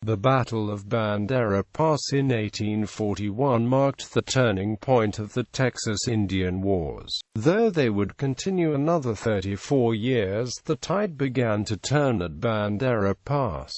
The Battle of Bandera Pass in 1841 marked the turning point of the Texas Indian Wars. Though they would continue another 34 years, the tide began to turn at Bandera Pass.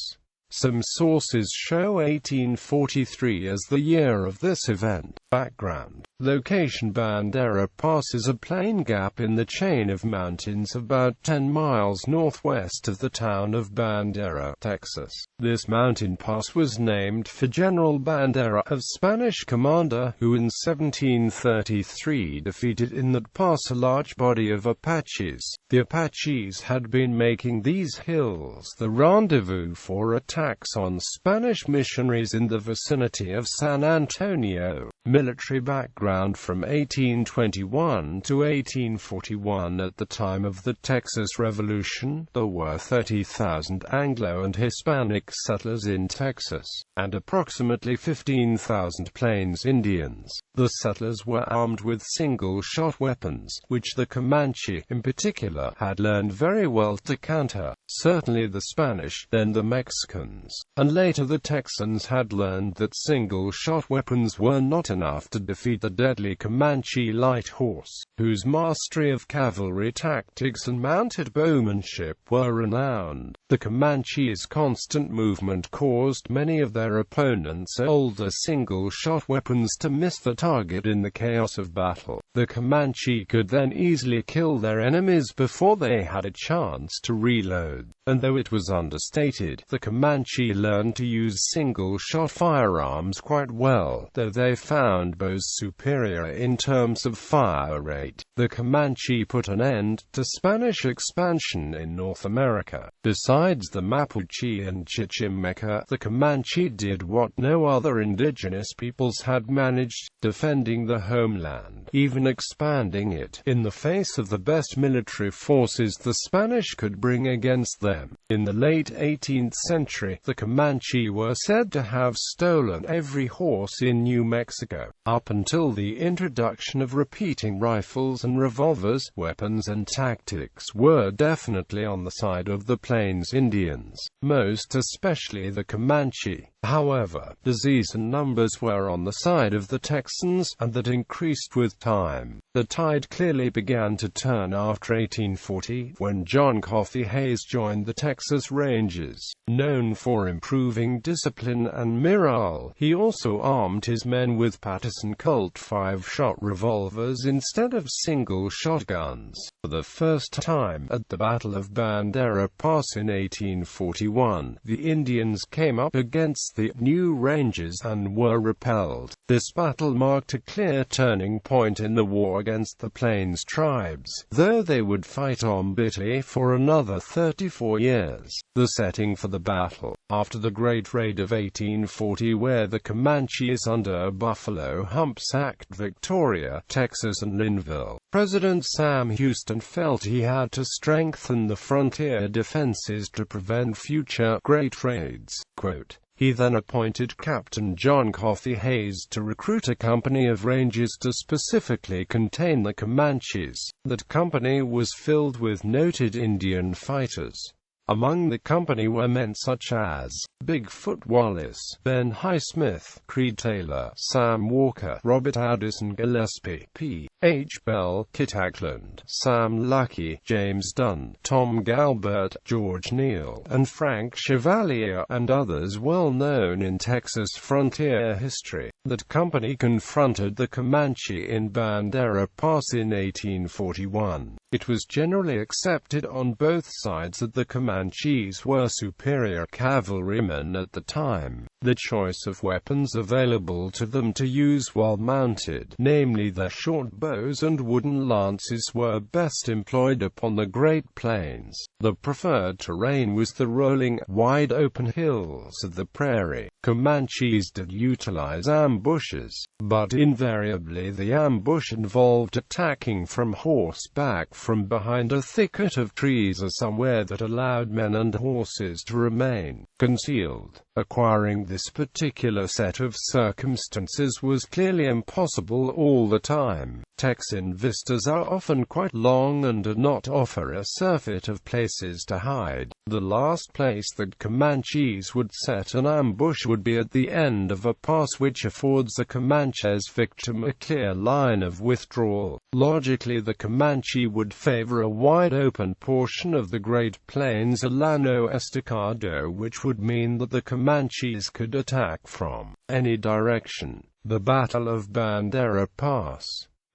Some sources show 1843 as the year of this event. Background. Location: Bandera Pass is a plain gap in the chain of mountains about 10 miles northwest of the town of Bandera, Texas. This mountain pass was named for General Bandera, a Spanish commander who in 1733 defeated in that pass a large body of Apaches. The Apaches had been making these hills the rendezvous for attacks on Spanish missionaries in the vicinity of San Antonio. Military background: from 1821 to 1841, at the time of the Texas Revolution, there were 30,000 Anglo and Hispanic settlers in Texas, and approximately 15,000 Plains Indians. The settlers were armed with single-shot weapons, which the Comanche, in particular, had learned very well to counter. Certainly the Spanish, then the Mexicans, and later the Texans had learned that single-shot weapons were not enough to defeat the deadly Comanche light horse, whose mastery of cavalry tactics and mounted bowmanship were renowned. The Comanches' constant movement caused many of their opponents' older single-shot weapons to miss the target in the chaos of battle. The Comanche could then easily kill their enemies before they had a chance to reload. And though it was understated, the Comanche learned to use single-shot firearms quite well, though they found bows superior in terms of fire rate. The Comanche put an end to Spanish expansion in North America. Besides the Mapuche and Chichimeca, the Comanche did what no other indigenous peoples had managed, defending the homeland, even expanding it, in the face of the best military forces the Spanish could bring against them. In the late 18th century, the Comanche were said to have stolen every horse in New Mexico. Up until the introduction of repeating rifles and revolvers, weapons and tactics were definitely on the side of the Plains Indians, most especially the Comanche. However, disease and numbers were on the side of the Texans, and that increased with time. The tide clearly began to turn after 1840, when John Coffee Hayes joined the Texas Rangers. Known for improving discipline and morale, he also armed his men with Patterson Colt 5-shot revolvers instead of single-shot guns. For the first time, at the Battle of Bandera Pass in 1841, the Indians came up against the new Rangers and were repelled. This battle marked a clear turning point in the war against the Plains tribes, though they would fight on bitterly for another 34 years. The setting for the battle: after the Great Raid of 1840, where the Comanches under Buffalo Hump sacked Victoria, Texas and Linville, President Sam Houston felt he had to strengthen the frontier defenses to prevent future Great Raids. Quote, he then appointed Captain John Coffee Hayes to recruit a company of Rangers to specifically contain the Comanches. That company was filled with noted Indian fighters. Among the company were men such as Bigfoot Wallace, Ben Highsmith, Creed Taylor, Sam Walker, Robert Addison Gillespie, P. H. Bell, Kit Ackland, Sam Lucky, James Dunn, Tom Galbert, George Neal, and Frank Chevalier, and others well known in Texas frontier history. That company confronted the Comanche in Bandera Pass in 1841. It was generally accepted on both sides that the Comanches were superior cavalrymen at the time. The choice of weapons available to them to use while mounted, namely their short bows and wooden lances, were best employed upon the Great Plains. The preferred terrain was the rolling, wide-open hills of the prairie. Comanches did utilize ambushes, but invariably the ambush involved attacking from horseback from behind a thicket of trees or somewhere that allowed men and horses to remain concealed. Acquiring this particular set of circumstances was clearly impossible all the time. Texan vistas are often quite long and do not offer a surfeit of places to hide. The last place that Comanches would set an ambush would be at the end of a pass, which affords the Comanche's victim a clear line of withdrawal. Logically, the Comanche would favor a wide open portion of the Great Plains Llano Estacado, which would mean that the Comanches could attack from any direction. The Battle of Bandera Pass.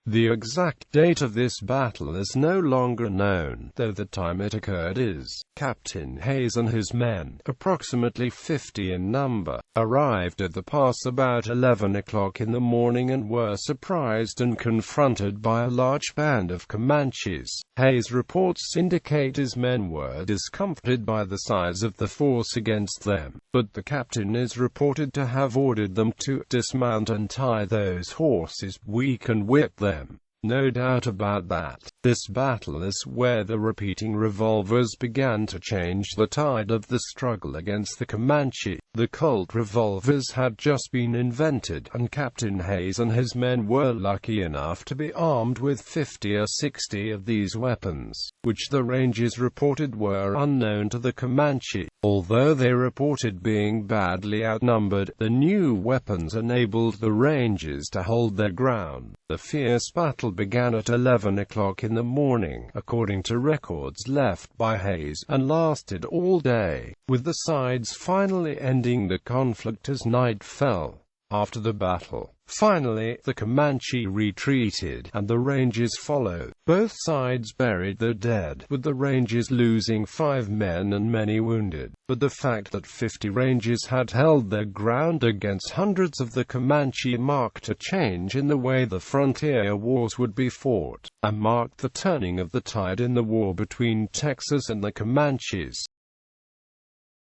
The exact date of this battle is no longer known, though the time it occurred is. Captain Hayes and his men, approximately 50 in number, arrived at the pass about 11 o'clock in the morning and were surprised and confronted by a large band of Comanches. Hayes' reports indicate his men were discomfited by the size of the force against them, but the captain is reported to have ordered them to dismount and tie those horses weak and whip them. No doubt about that. This battle is where the repeating revolvers began to change the tide of the struggle against the Comanche. The Colt revolvers had just been invented, and Captain Hayes and his men were lucky enough to be armed with 50 or 60 of these weapons, which the Rangers reported were unknown to the Comanche. Although they reported being badly outnumbered, the new weapons enabled the Rangers to hold their ground. The fierce battle began at 11 o'clock in the morning, according to records left by Hayes, and lasted all day, with the sides finally ending the conflict as night fell. After the battle, finally, the Comanche retreated, and the Rangers followed. Both sides buried their dead, with the Rangers losing 5 men and many wounded. But the fact that 50 Rangers had held their ground against hundreds of the Comanche marked a change in the way the frontier wars would be fought, and marked the turning of the tide in the war between Texas and the Comanches.